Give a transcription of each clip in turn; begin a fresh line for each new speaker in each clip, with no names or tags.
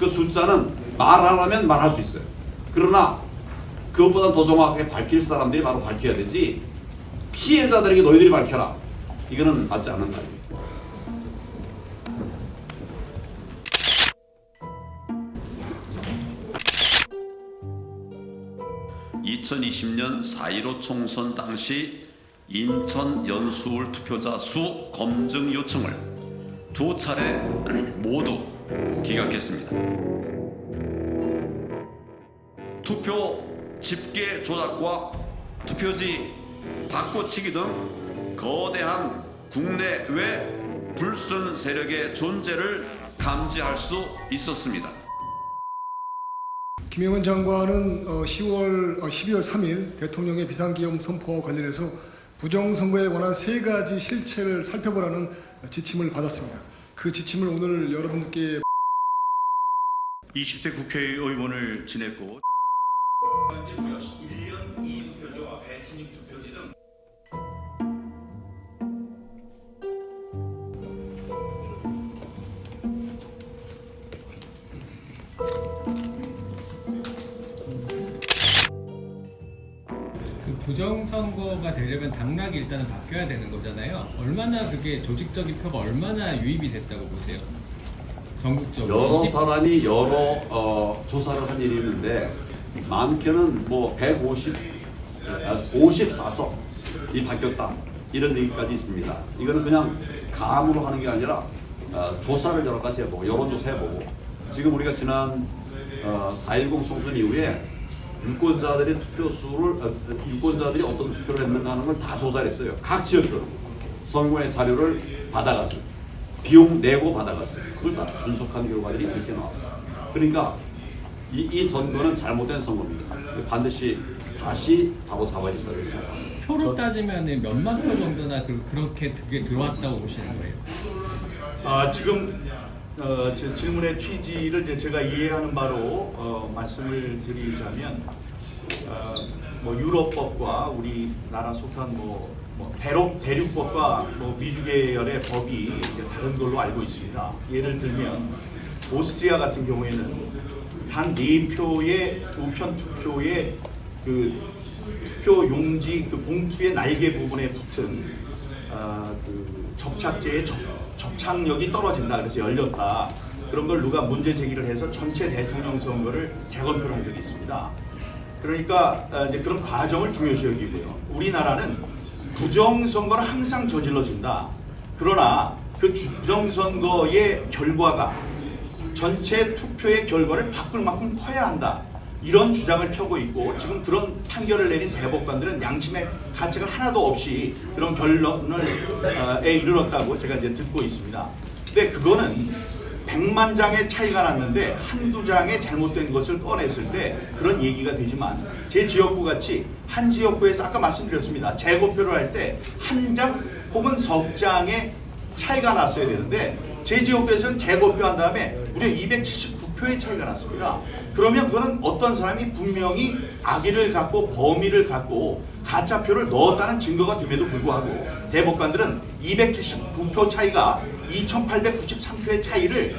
그 숫자는 말하라면 말할 수 있어요. 그러나 그것보다 더 정확하게 밝힐 사람들이 바로 밝혀야 되지, 피해자들에게 너희들이 밝혀라, 이거는 맞지 않는 거예요. 2020년 4.15 총선 당시 인천 연수울 투표자 수 검증 요청을 2차례 모두 기각했습니다. 투표 집계 조작과 투표지 바꿔치기 등 거대한 국내외 불순 세력의 존재를 감지할 수 있었습니다.
김영은 장관은 12월 3일 대통령의 비상기업 선포와 관련해서 부정선거에 관한 3가지 실체를 살펴보라는 지침을 받았습니다. 그 지침을 오늘 여러분께
20대 국회의원을 지냈고
1년 2투표지와 배춘익 투표지 등
부정선거가 되려면 당락이 일단은 바뀌어야 되는 거잖아요. 얼마나 그게 조직적인 표가 얼마나 유입이 됐다고 보세요? 전국적으로
여러 사람이 여러 조사를 한 일이 있는데 많게는 뭐 54석이 바뀌었다, 이런 얘기까지 있습니다. 이거는 그냥 감으로 하는 게 아니라 조사를 여러 가지 해보고 여론조사 해보고, 지금 우리가 지난 4.10 총선 이후에 유권자들이 유권자들이 어떤 투표를 했는가 하는 걸 다 조사를 했어요. 각 지역별로 선거의 자료를 받아가지고 비용 내고 받아가지고 그걸 다 분석한 결과들이 이렇게 나왔어요. 그러니까 이 선거는 잘못된 선거입니다. 반드시 다시 바로 잡아야 된다고 생각합니다.
표로 따지면 몇만 표 정도나 그렇게 그게 들어왔다고 보시는 거예요?
지금 제 질문의 취지를 이제 제가 이해하는 바로 말씀을 드리자면 뭐 유럽법과 우리나라 속한 뭐 대륙법과 뭐 미주 계열의 법이 이제 다른 걸로 알고 있습니다. 예를 들면 오스트리아 같은 경우에는 단 4표의 우편 투표의 그 투표 용지 그 봉투의 날개 부분에 붙은 그 접착제의 접착력이 떨어진다, 그래서 열렸다, 그런 걸 누가 문제 제기를 해서 전체 대통령 선거를 재검표를 한 적이 있습니다. 그러니까 이제 그런 과정을 중요시 여기고요. 우리나라는 부정선거는 항상 저질러진다. 그러나 그 부정선거의 결과가 전체 투표의 결과를 바꿀 만큼 커야 한다, 이런 주장을 펴고 있고, 지금 그런 판결을 내린 대법관들은 양심의 가책을 하나도 없이 그런 결론에 이르렀다고 제가 이제 듣고 있습니다. 근데 그거는 100만 장의 차이가 났는데 한두 장의 잘못된 것을 꺼냈을 때 그런 얘기가 되지만, 제 지역구 같이 한 지역구에서 아까 말씀드렸습니다. 재검표를 할 때 한 장 혹은 석 장의 차이가 났어야 되는데 제 지역구에서는 재검표한 다음에 무려 279표의 차이가 났습니다. 그러면 그거는 어떤 사람이 분명히 악의를 갖고 범의를 갖고 가짜표를 넣었다는 증거가 됨에도 불구하고 대법관들은 279표 차이가 2893표의 차이를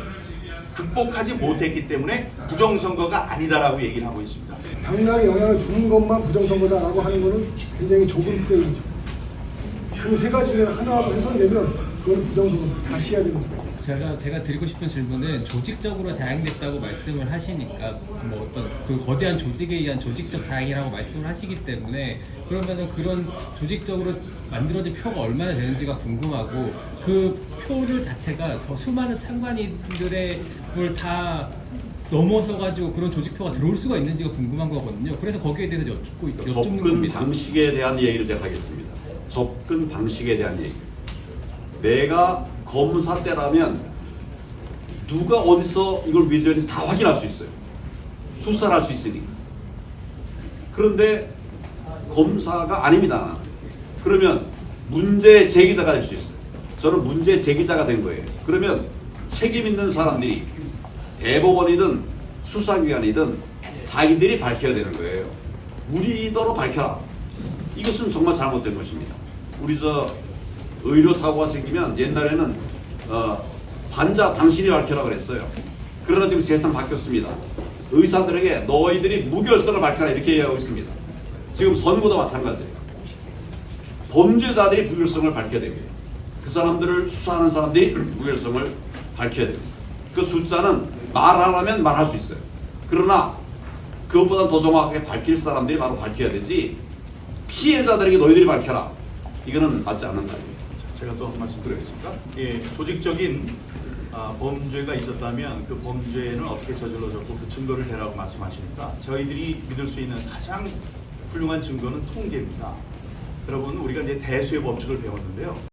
극복하지 못했기 때문에 부정선거가 아니다라고 얘기를 하고 있습니다.
당락에 영향을 주는 것만 부정선거다라고 하는 것은 굉장히 좁은 프레임이죠. 그 3가지 중에 하나라도 훼손되면 그건 부정선거 다시 해야 되는 거예요.
제가 드리고 싶은 질문은 조직적으로 자행됐다고 말씀을 하시니까 뭐 어떤 그 거대한 조직에 의한 조직적 자행이라고 말씀을 하시기 때문에, 그러면은 그런 조직적으로 만들어진 표가 얼마나 되는지가 궁금하고, 그 표를 자체가 저 수많은 참관인들의 걸 다 넘어서 가지고 그런 조직표가 들어올 수가 있는지가 궁금한 거거든요. 그래서 거기에 대해서 여쭙는
접근
겁니다.
방식에 대한 얘기를 제가 하겠습니다. 접근 방식에 대한 얘기. 내가 검사 때라면 누가 어디서 이걸 위조했는지 다 확인할 수 있어요. 수사를 할 수 있으니까. 그런데 검사가 아닙니다. 그러면 문제 제기자가 될 수 있어요. 저는 문제 제기자가 된 거예요. 그러면 책임 있는 사람들이 대법원이든 수사기관이든 자기들이 밝혀야 되는 거예요. 우리더러 밝혀라. 이것은 정말 잘못된 것입니다. 우리 의료 사고가 생기면 옛날에는 환자 당신이 밝혀라 그랬어요. 그러나 지금 세상 바뀌었습니다. 의사들에게 너희들이 무결성을 밝혀라 이렇게 얘기하고 있습니다. 지금 선거도 마찬가지예요. 범죄자들이 무결성을 밝혀야 됩니다. 그 사람들을 수사하는 사람들이 무결성을 밝혀야 됩니다. 그 숫자는 말하라면 말할 수 있어요. 그러나 그것보다 더 정확하게 밝힐 사람들이 바로 밝혀야 되지, 피해자들에게 너희들이 밝혀라, 이거는 맞지 않는 거예요.
제가 또 말씀드리겠습니다. 예, 조직적인 범죄가 있었다면 그 범죄는 어떻게 저질러졌고 그 증거를 대라고 말씀하시니까 저희들이 믿을 수 있는 가장 훌륭한 증거는 통계입니다. 여러분, 우리가 이제 대수의 법칙을 배웠는데요.